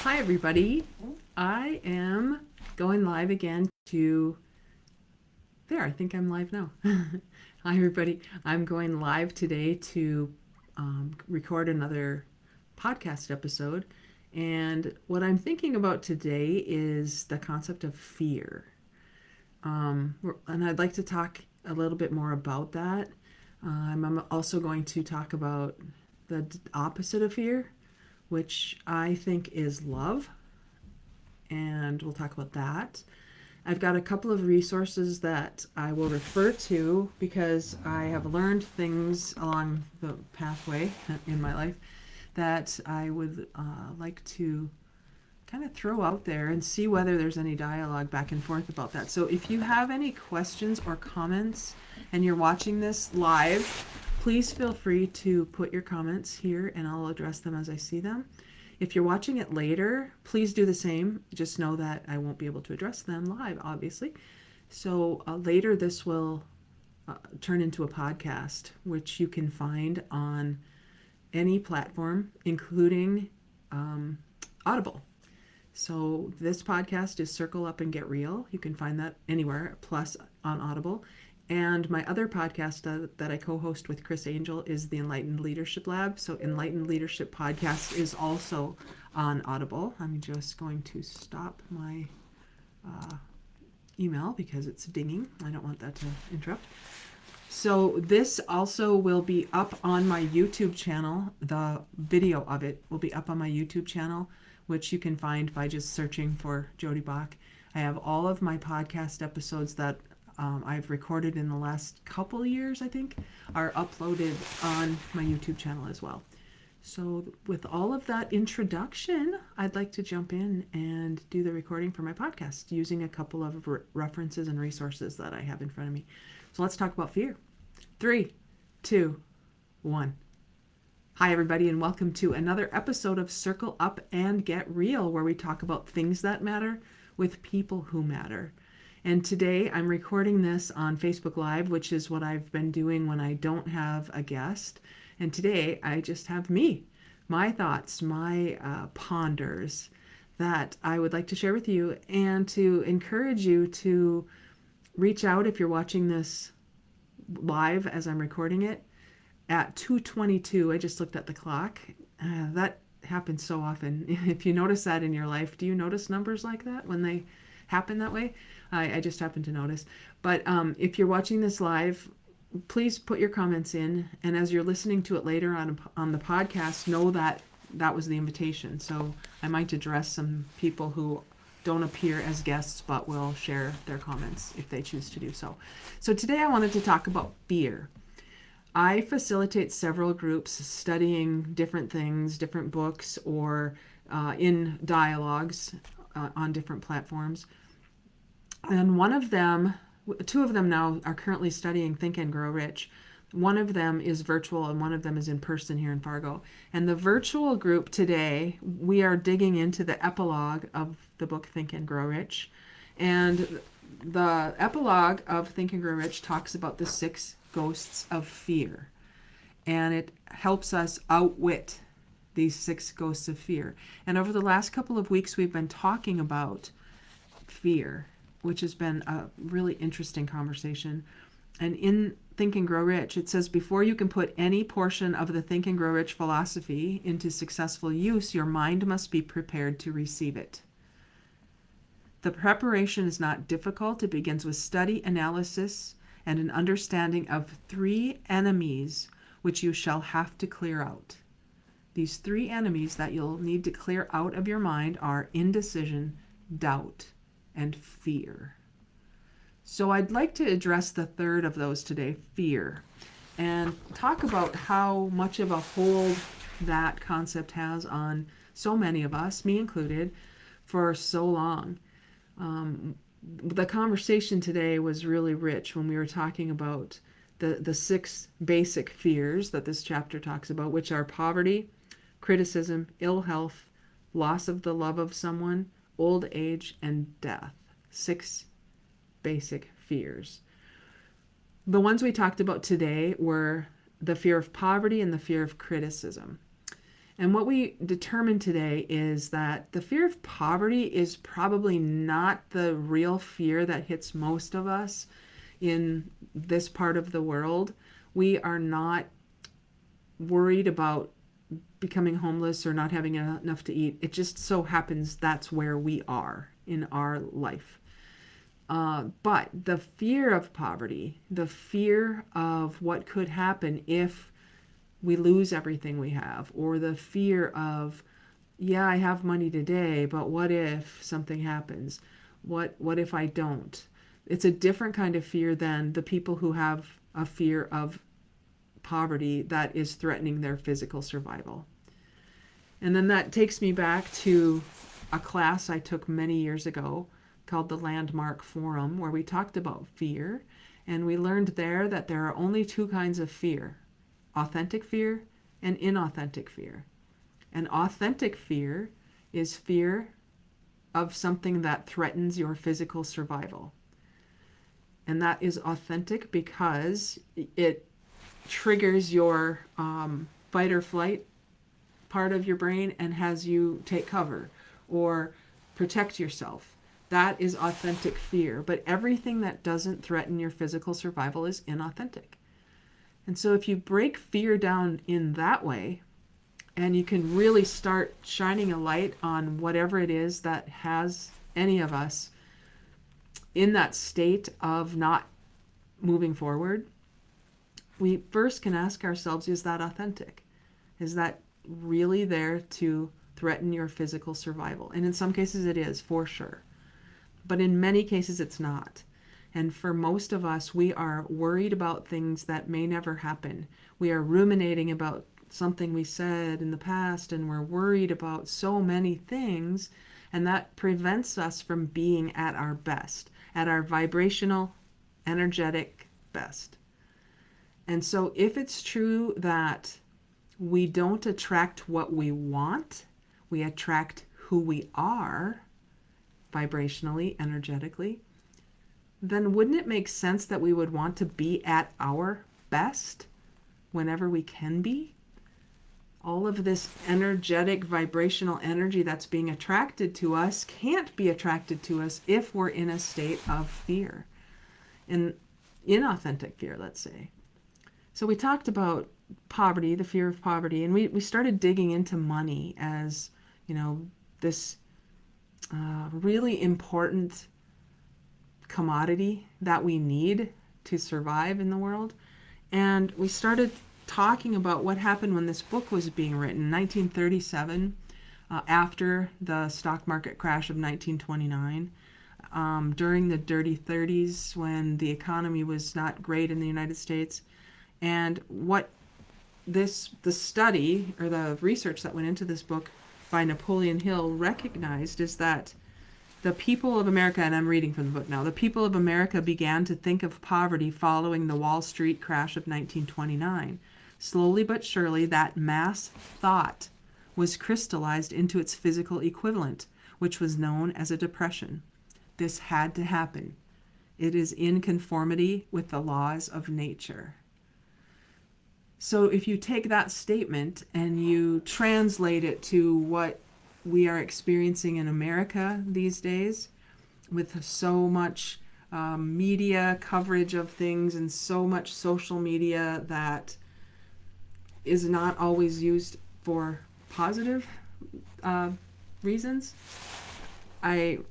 Hi, everybody. I am going live again to. There, I think I'm live now. Hi, everybody. I'm going live today to record another podcast episode. And what I'm thinking about today is the concept of fear. And I'd like to talk a little bit more about that. I'm also going to talk about the opposite of fear, which I think is love. And we'll talk about that. I've got a couple of resources that I will refer to because I have learned things along the pathway in my life that I would like to kind of throw out there and see whether there's any dialogue back and forth about that. So if you have any questions or comments and you're watching this live, please feel free to put your comments here and I'll address them as I see them. If you're watching it later, please do the same. Just know that I won't be able to address them live, obviously. So later this will turn into a podcast, which you can find on any platform, including Audible. So this podcast is Circle Up and Get Real. You can find that anywhere, plus on Audible. And my other podcast that I co-host with Chris Angel is the Enlightened Leadership Lab. So Enlightened Leadership Podcast is also on Audible. I'm just going to stop my email because it's dinging. I don't want that to interrupt. So this also will be up on my YouTube channel. The video of it will be up on my YouTube channel, which you can find by just searching for Jodee Bach. I have all of my podcast episodes that I've recorded in the last couple years, I think, are uploaded on my YouTube channel as well. So with all of that introduction, I'd like to jump in and do the recording for my podcast using a couple of references and resources that I have in front of me. So let's talk about fear. 3, 2, 1. Hi, everybody, and welcome to another episode of Circle Up and Get Real, where we talk about things that matter with people who matter. And today I'm recording this on Facebook Live, which is what I've been doing when I don't have a guest. And today I just have me, my thoughts, my ponders that I would like to share with you and to encourage you to reach out if you're watching this live as I'm recording it at 2:22. I just looked at the clock. That happens so often. If you notice that in your life, do you notice numbers like that when they happen that way? I just happened to notice. But if you're watching this live, please put your comments in. And as you're listening to it later on the podcast, know that that was the invitation. So I might address some people who don't appear as guests but will share their comments if they choose to do so. So today I wanted to talk about fear. I facilitate several groups studying different things, different books, or in dialogues on different platforms. And one of them, 2 of them now are currently studying Think and Grow Rich. One of them is virtual and one of them is in person here in Fargo. And the virtual group today, we are digging into the epilogue of the book Think and Grow Rich. And the epilogue of Think and Grow Rich talks about the 6 ghosts of fear. And it helps us outwit these 6 ghosts of fear. And over the last couple of weeks, we've been talking about fear, which has been a really interesting conversation. And in Think and Grow Rich, it says, before you can put any portion of the Think and Grow Rich philosophy into successful use, your mind must be prepared to receive it. The preparation is not difficult. It begins with study, analysis, and an understanding of 3 enemies which you shall have to clear out. These 3 enemies that you'll need to clear out of your mind are indecision, doubt, and fear. So I'd like to address the third of those today, fear, and talk about how much of a hold that concept has on so many of us, me included, for so long. The conversation today was really rich when we were talking about the 6 basic fears that this chapter talks about, which are poverty, criticism, ill health, loss of the love of someone, old age, and death. 6 basic fears. The ones we talked about today were the fear of poverty and the fear of criticism. And what we determined today is that the fear of poverty is probably not the real fear that hits most of us in this part of the world. We are not worried about becoming homeless or not having enough to eat. It just so happens that's where we are in our life. But the fear of poverty, the fear of what could happen if we lose everything we have, or the fear of, yeah, I have money today, but what if something happens? What if I don't? It's a different kind of fear than the people who have a fear of poverty that is threatening their physical survival. And then that takes me back to a class I took many years ago called the Landmark Forum, where we talked about fear. And we learned there that there are only two kinds of fear: authentic fear and inauthentic fear. And authentic fear is fear of something that threatens your physical survival. And that is authentic because it triggers your fight or flight part of your brain and has you take cover or protect yourself. That is authentic fear. But everything that doesn't threaten your physical survival is inauthentic. And so if you break fear down in that way, and you can really start shining a light on whatever it is that has any of us in that state of not moving forward, we first can ask ourselves, is that authentic? Is that really there to threaten your physical survival? And in some cases it is, for sure. But in many cases it's not. And for most of us, we are worried about things that may never happen. We are ruminating about something we said in the past, and we're worried about so many things, and that prevents us from being at our best, at our vibrational, energetic best. And so if it's true that we don't attract what we want, we attract who we are, vibrationally, energetically, then wouldn't it make sense that we would want to be at our best whenever we can be? All of this energetic, vibrational energy that's being attracted to us can't be attracted to us if we're in a state of fear, in inauthentic fear, let's say. So we talked about poverty, the fear of poverty, and we started digging into money as, this really important commodity that we need to survive in the world. And we started talking about what happened when this book was being written in 1937, after the stock market crash of 1929, during the dirty 30s when the economy was not great in the United States. And what the study or the research that went into this book by Napoleon Hill recognized is that the people of America, and I'm reading from the book now, the people of America began to think of poverty following the Wall Street crash of 1929. Slowly but surely, that mass thought was crystallized into its physical equivalent, which was known as a depression. This had to happen. It is in conformity with the laws of nature. So if you take that statement and you translate it to what we are experiencing in America these days, with so much media coverage of things and so much social media that is not always used for positive reasons. I'm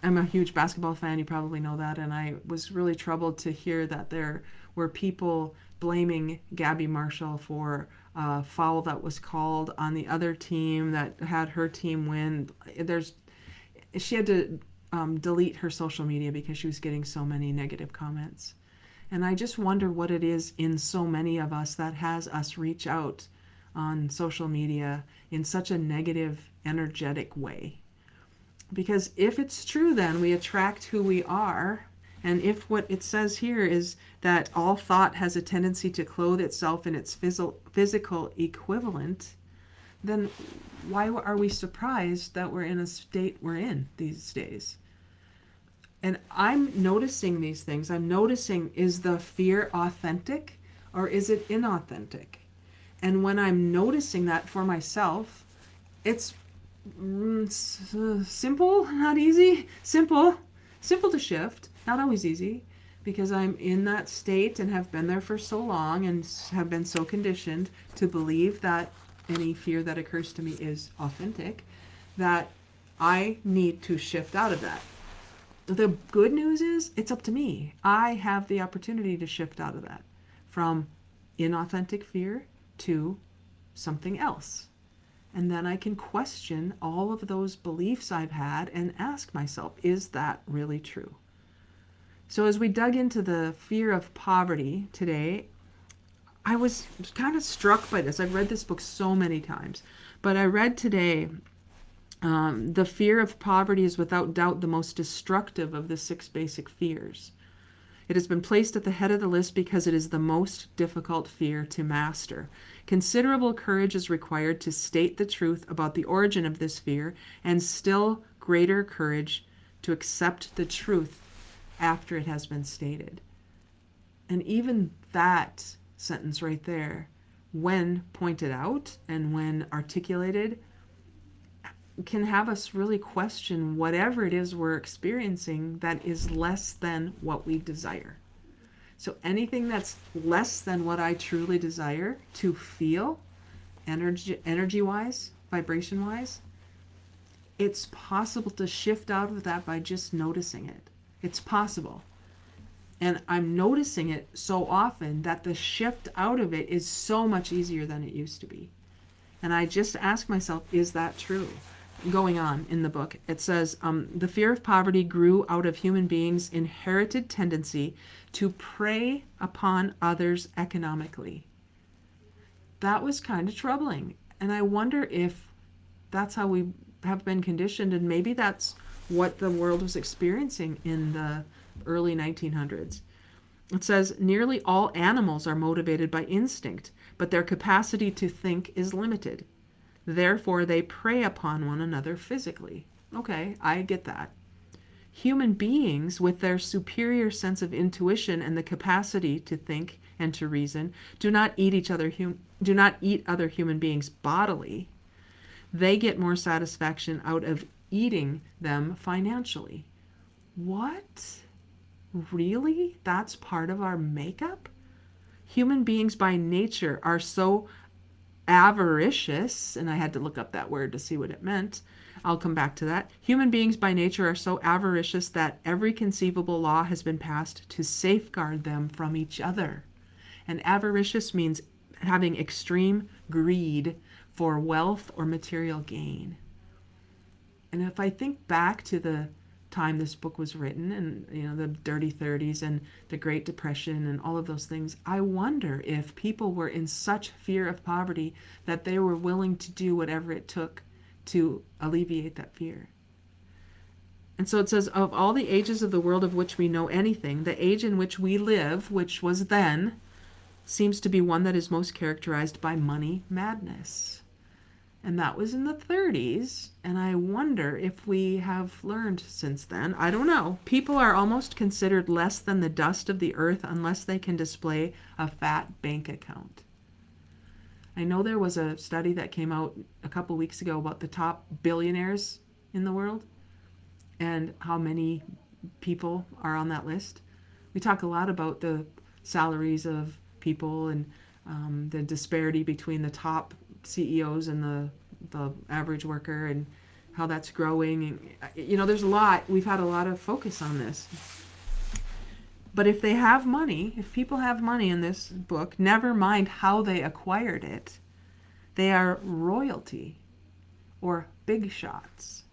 a huge basketball fan, you probably know that, and I was really troubled to hear that there were people blaming Gabby Marshall for a foul that was called on the other team that had her team win. She had to delete her social media because she was getting so many negative comments. And I just wonder what it is in so many of us that has us reach out on social media in such a negative, energetic way. Because if it's true, then we attract who we are. And if what it says here is that all thought has a tendency to clothe itself in its physical equivalent, then why are we surprised that we're in a state we're in these days? And I'm noticing these things. I'm noticing, is the fear authentic or is it inauthentic? And when I'm noticing that for myself, it's simple, not easy. Simple to shift, not always easy, because I'm in that state and have been there for so long and have been so conditioned to believe that any fear that occurs to me is authentic, that I need to shift out of that. The good news is it's up to me. I have the opportunity to shift out of that from inauthentic fear to something else. And then I can question all of those beliefs I've had and ask myself, is that really true? So as we dug into the fear of poverty today, I was kind of struck by this. I've read this book so many times, but I read today, the fear of poverty is without doubt the most destructive of the 6 basic fears. It has been placed at the head of the list because it is the most difficult fear to master. Considerable courage is required to state the truth about the origin of this fear, and still greater courage to accept the truth after it has been stated. And even that sentence right there, when pointed out and when articulated, can have us really question whatever it is we're experiencing that is less than what we desire. So anything that's less than what I truly desire to feel, energy-wise, vibration-wise, it's possible to shift out of that by just noticing it. It's possible. And I'm noticing it so often that the shift out of it is so much easier than it used to be. And I just ask myself, is that true? Going on in the book, it says, the fear of poverty grew out of human beings' inherited tendency to prey upon others economically. That was kind of troubling. And I wonder if that's how we have been conditioned, and maybe that's what the world was experiencing in the early 1900s. It says, nearly all animals are motivated by instinct, but their capacity to think is limited. Therefore, they prey upon one another physically. Okay, I get that. Human beings, with their superior sense of intuition and the capacity to think and to reason, do not eat other human beings bodily. They get more satisfaction out of eating them financially. What? Really? That's part of our makeup? Human beings by nature are so avaricious, and I had to look up that word to see what it meant. I'll come back to that. Human beings by nature are so avaricious that every conceivable law has been passed to safeguard them from each other. And avaricious means having extreme greed for wealth or material gain. And if I think back to the time this book was written, and the dirty 30s and the Great Depression and all of those things, I wonder if people were in such fear of poverty that they were willing to do whatever it took to alleviate that fear. And so it says, of all the ages of the world of which we know anything, the age in which we live, which was then, seems to be one that is most characterized by money madness. And that was in the 30s, and I wonder if we have learned since then. I don't know. People are almost considered less than the dust of the earth unless they can display a fat bank account. I know there was a study that came out a couple weeks ago about the top billionaires in the world and how many people are on that list. We talk a lot about the salaries of people and the disparity between the top CEOs and the average worker and how that's growing. And, there's a lot. We've had a lot of focus on this. But if they have money, if people have money in this book, never mind how they acquired it, they are royalty or big shots.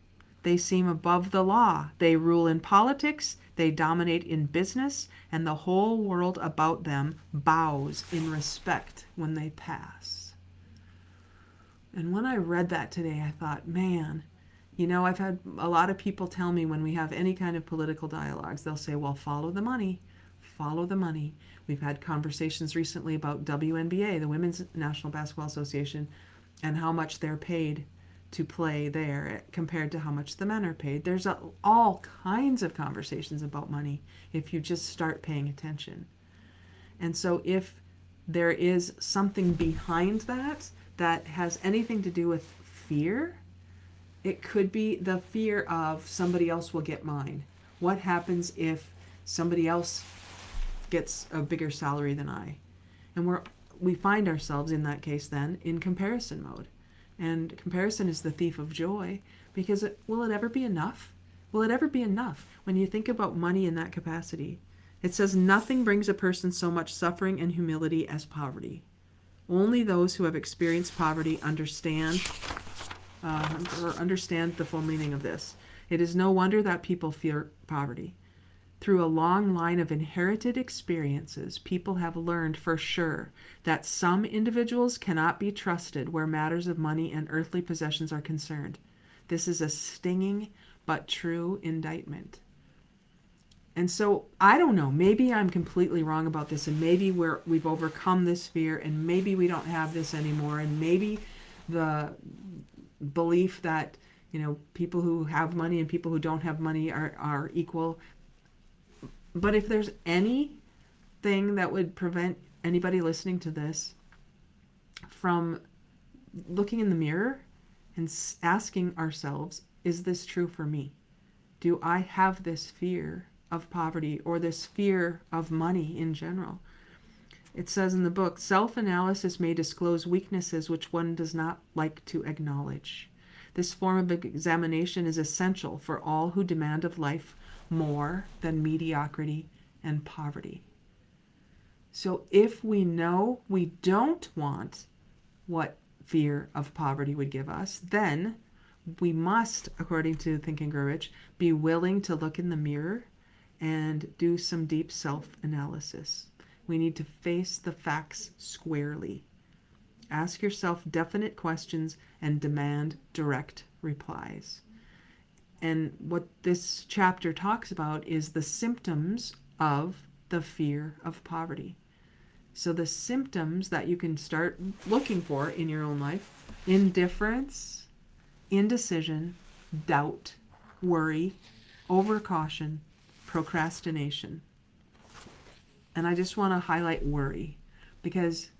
They seem above the law. They rule in politics. They dominate in business. And the whole world about them bows in respect when they pass. And when I read that today, I thought, man, I've had a lot of people tell me when we have any kind of political dialogues, they'll say, well, follow the money. Follow the money. We've had conversations recently about WNBA, the Women's National Basketball Association, and how much they're paid to play there compared to how much the men are paid. There's all kinds of conversations about money if you just start paying attention. And so if there is something behind that has anything to do with fear. It could be the fear of somebody else will get mine. What happens if somebody else gets a bigger salary than I? And we find ourselves in that case then in comparison mode. And comparison is the thief of joy, because will it ever be enough? Will it ever be enough? When you think about money in that capacity, it says nothing brings a person so much suffering and humility as poverty. Only those who have experienced poverty understand the full meaning of this. It is no wonder that people fear poverty. Through a long line of inherited experiences, people have learned for sure that some individuals cannot be trusted where matters of money and earthly possessions are concerned. This is a stinging but true indictment. And so, I don't know, maybe I'm completely wrong about this, and maybe we've overcome this fear, and maybe we don't have this anymore, and maybe the belief that, people who have money and people who don't have money are equal. But if there's anything that would prevent anybody listening to this from looking in the mirror and asking ourselves, is this true for me? Do I have this fear of poverty or this fear of money in general? It says in the book, self-analysis may disclose weaknesses which one does not like to acknowledge. This form of examination is essential for all who demand of life more than mediocrity and poverty. So if we know we don't want what fear of poverty would give us, then we must, according to Think and Grow Rich, be willing to look in the mirror and do some deep self-analysis. We need to face the facts squarely. Ask yourself definite questions and demand direct replies. And what this chapter talks about is the symptoms of the fear of poverty. So the symptoms that you can start looking for in your own life: indifference, indecision, doubt, worry, overcaution, procrastination. And I just want to highlight worry, because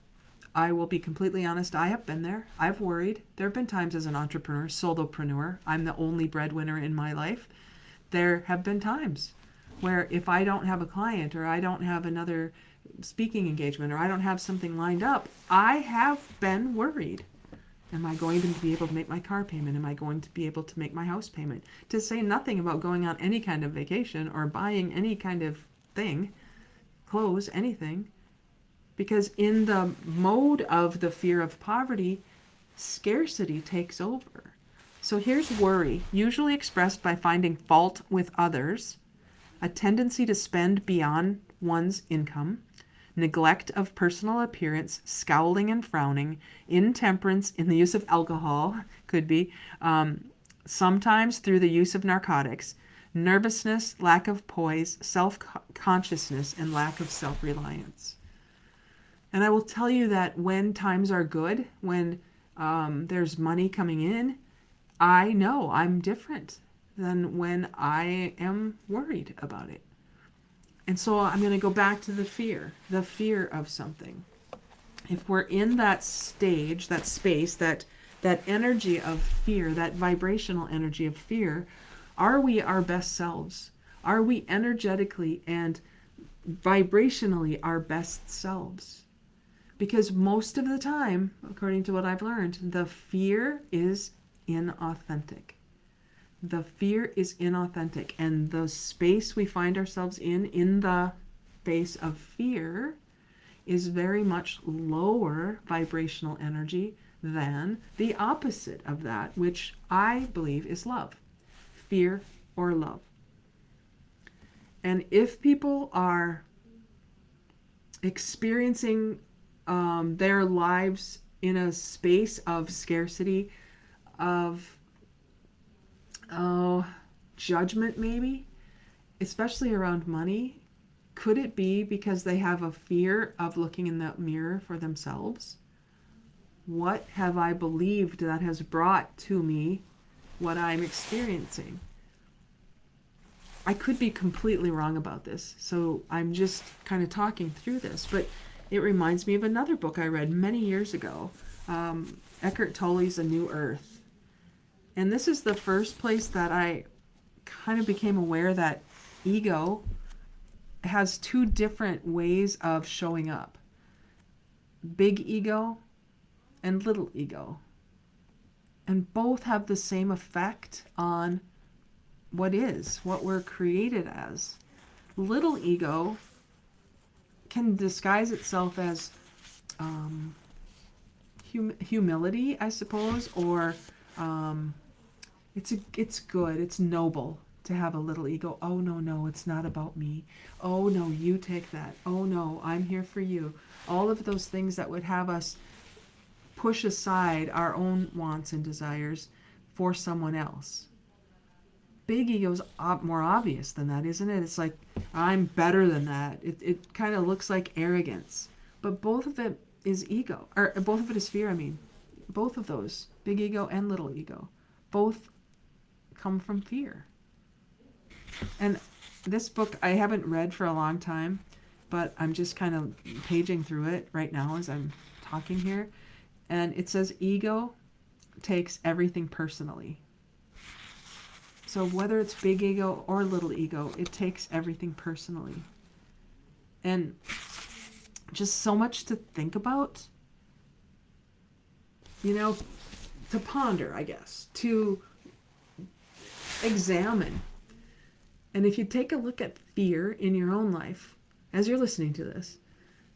I will be completely honest, I have been there. I've worried. There have been times as an entrepreneur, solopreneur, I'm the only breadwinner in my life. There have been times where if I don't have a client, or I don't have another speaking engagement, or I don't have something lined up, I have been worried. Am I going to be able to make my car payment? Am I going to be able to make my house payment? To say nothing about going on any kind of vacation or buying any kind of thing, clothes, anything. Because in the mode of the fear of poverty, scarcity takes over. So here's worry, usually expressed by finding fault with others, a tendency to spend beyond one's income, neglect of personal appearance, scowling and frowning, intemperance in the use of alcohol, could be, sometimes through the use of narcotics, nervousness, lack of poise, self-consciousness, and lack of self-reliance. And I will tell you that when times are good, when there's money coming in, I know I'm different than when I am worried about it. And so I'm going to go back to the fear of something. If we're in that stage, that space, that energy of fear, that vibrational energy of fear, are we our best selves? Are we energetically and vibrationally our best selves? Because most of the time, according to what I've learned, the fear is inauthentic. The fear is inauthentic. And the space we find ourselves in the space of fear, is very much lower vibrational energy than the opposite of that, which I believe is love. Fear or love. And if people are experiencing their lives in a space of scarcity, of judgment maybe, especially around money, could it be because they have a fear of looking in the mirror for themselves? What have I believed that has brought to me what I'm experiencing? I could be completely wrong about this, so I'm just kind of talking through this, but It reminds me of another book I read many years ago, Eckhart Tolle's A New Earth. And this is the first place that I kind of became aware that ego has two different ways of showing up. Big ego and little ego. And both have the same effect on what we're created as. Little ego can disguise itself as humility, I suppose, or it's good, it's noble to have a little ego. Oh, no, it's not about me. Oh, no, you take that. Oh, no, I'm here for you. All of those things that would have us push aside our own wants and desires for someone else. Big ego's more obvious than that, isn't it? It's like, I'm better than that. It kind of looks like arrogance. But both of it is ego, or both of it is fear, I mean. Both of those, big ego and little ego, both come from fear. And this book I haven't read for a long time, but I'm just kind of paging through it right now as I'm talking here. And it says ego takes everything personally. So whether it's big ego or little ego, it takes everything personally. And just so much to think about, to ponder, I guess, to examine. And if you take a look at fear in your own life, as you're listening to this,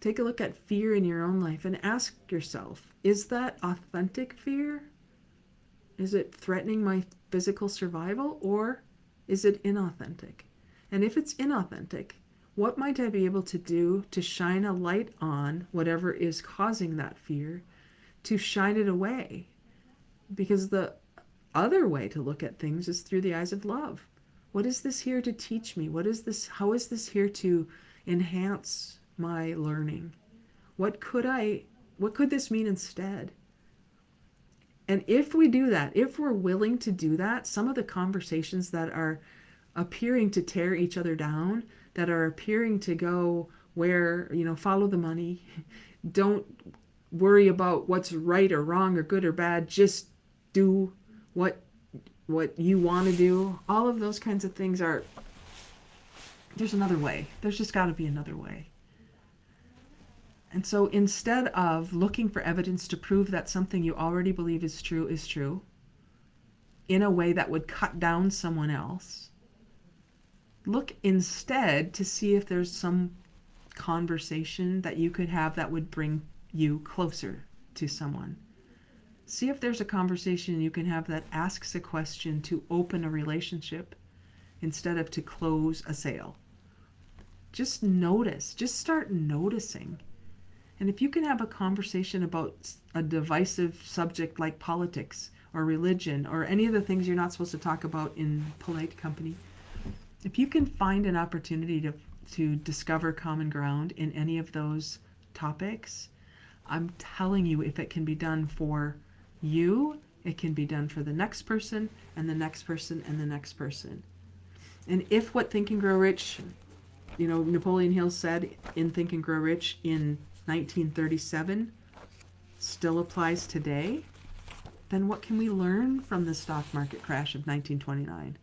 take a look at fear in your own life and ask yourself, is that authentic fear? Is it threatening my physical survival, or is it inauthentic? And if it's inauthentic, what might I be able to do to shine a light on whatever is causing that fear, to shine it away? Because the other way to look at things is through the eyes of love. What is this here to teach me? How is this here to enhance my learning? What could this mean instead? And if we do that, if we're willing to do that, some of the conversations that are appearing to tear each other down, that are appearing to go where, follow the money, don't worry about what's right or wrong or good or bad, just do what you want to do. All of those kinds of things there's another way. There's just got to be another way. And so instead of looking for evidence to prove that something you already believe is true, in a way that would cut down someone else, look instead to see if there's some conversation that you could have that would bring you closer to someone. See if there's a conversation you can have that asks a question to open a relationship instead of to close a sale. Just notice. Just start noticing. And if you can have a conversation about a divisive subject like politics or religion or any of the things you're not supposed to talk about in polite company, if you can find an opportunity to discover common ground in any of those topics, I'm telling you, if it can be done for you, it can be done for the next person and the next person and the next person. And if what Think and Grow Rich, Napoleon Hill said in Think and Grow Rich in 1937 still applies today, then what can we learn from the stock market crash of 1929,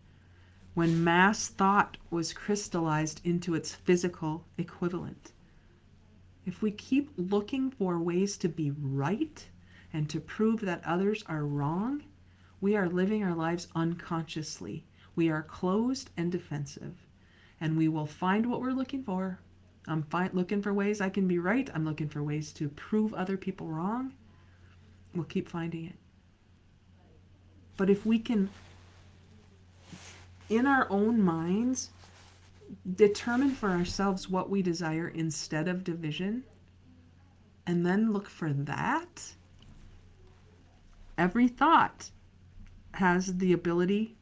when mass thought was crystallized into its physical equivalent? If we keep looking for ways to be right and to prove that others are wrong, we are living our lives unconsciously. We are closed and defensive, and we will find what we're looking for. I'm looking for ways I can be right. I'm looking for ways to prove other people wrong. We'll keep finding it. But if we can, in our own minds, determine for ourselves what we desire instead of division, and then look for that, every thought has the ability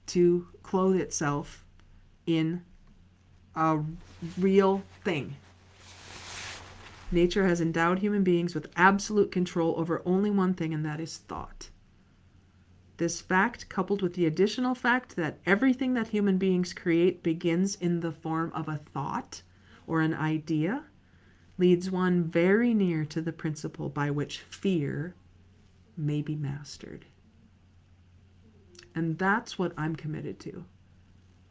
to clothe itself in a real thing. Nature has endowed human beings with absolute control over only one thing, and that is thought. This fact, coupled with the additional fact that everything that human beings create begins in the form of a thought or an idea, leads one very near to the principle by which fear may be mastered. And that's what I'm committed to.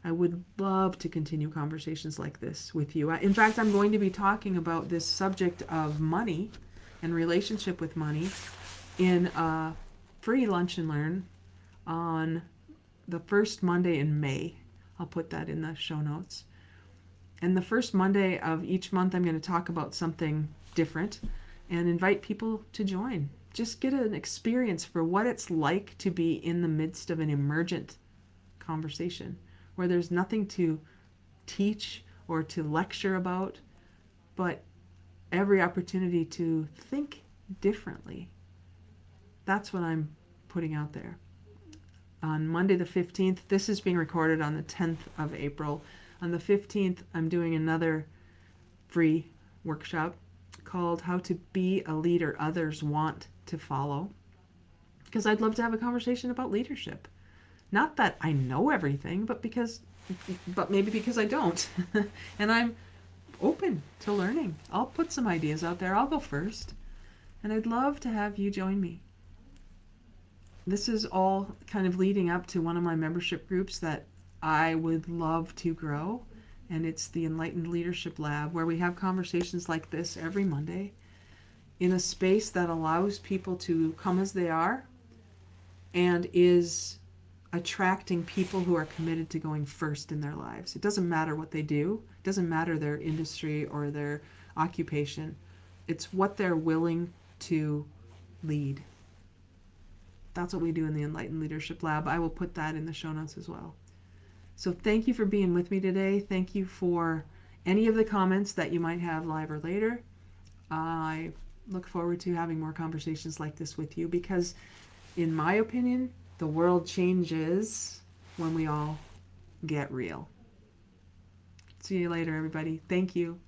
I would love to continue conversations like this with you. In fact, I'm going to be talking about this subject of money and relationship with money in a free Lunch and Learn on the first Monday in May. I'll put that in the show notes. And the first Monday of each month, I'm going to talk about something different and invite people to join. Just get an experience for what it's like to be in the midst of an emergent conversation where there's nothing to teach or to lecture about, but every opportunity to think differently. That's what I'm putting out there. On Monday the 15th, this is being recorded on the 10th of April. On the 15th, I'm doing another free workshop called How to Be a Leader Others Want to Follow, because I'd love to have a conversation about leadership. Not that I know everything, but maybe because I don't. And I'm open to learning. I'll put some ideas out there. I'll go first. And I'd love to have you join me. This is all kind of leading up to one of my membership groups that I would love to grow. And it's the Enlightened Leadership Lab, where we have conversations like this every Monday in a space that allows people to come as they are and is attracting people who are committed to going first in their lives. It doesn't matter what they do. It doesn't matter their industry or their occupation. It's what they're willing to lead. That's what we do in the Enlightened Leadership Lab. I will put that in the show notes as well. So thank you for being with me today. Thank you for any of the comments that you might have live or later. I look forward to having more conversations like this with you because, in my opinion, the world changes when we all get real. See you later, everybody. Thank you.